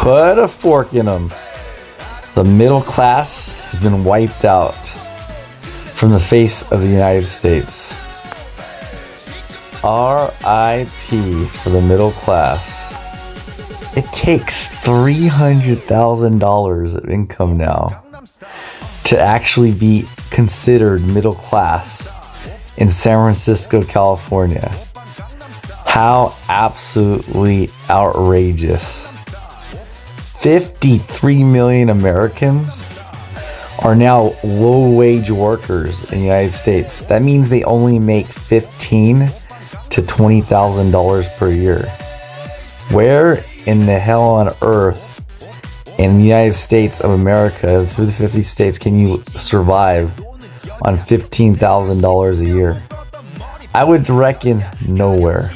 Put a fork in them. The middle class has been wiped out from the face of the United States. R.I.P. for the middle class. It takes $300,000 of income now to actually be considered middle class in San Francisco, California. How absolutely outrageous. 53 million Americans are now low-wage workers in the United States. That means they only make $15,000 to $20,000 per year. Where in the hell on earth in the United States of America, through the 50 states, can you survive on $15,000 a year? I would reckon nowhere.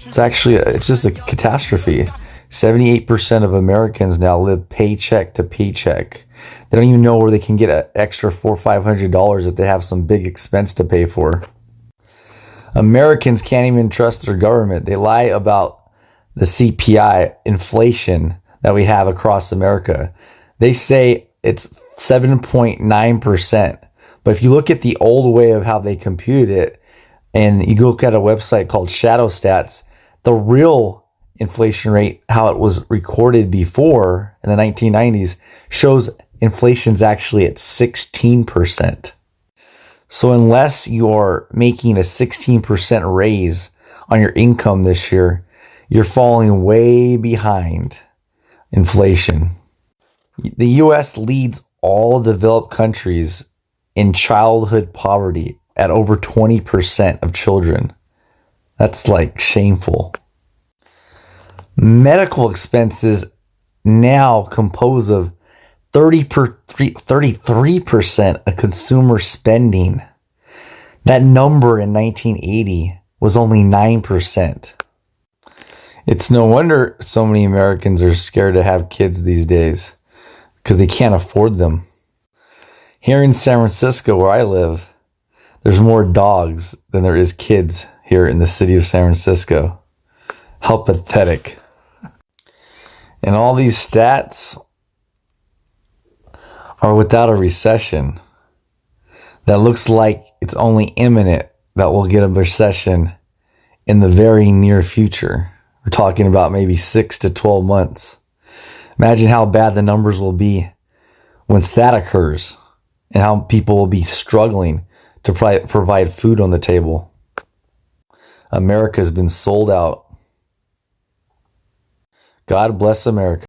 It's just a catastrophe. 78% of Americans now live paycheck to paycheck. They don't even know where they can get an extra $400 or $500 if they have some big expense to pay for. Americans can't even trust their government. They lie about the CPI, inflation that we have across America. They say it's 7.9%. But if you look at the old way of how they computed it, and you look at a website called Shadow Stats, the real inflation rate, how it was recorded before in the 1990s, shows inflation's actually at 16%. So unless you're making a 16% raise on your income this year, you're falling way behind inflation. The U.S. leads all developed countries in childhood poverty at over 20% of children. That's like shameful. Medical expenses now compose of 33% of consumer spending. That number in 1980 was only 9%. It's no wonder so many Americans are scared to have kids these days because they can't afford them. Here in San Francisco, where I live, there's more dogs than there is kids here in the city of San Francisco. How pathetic. And all these stats are without a recession. That looks like it's only imminent that we'll get a recession in the very near future. We're talking about maybe 6 to 12 months. Imagine how bad the numbers will be once that occurs and how people will be struggling to provide food on the table. America has been sold out. God bless America.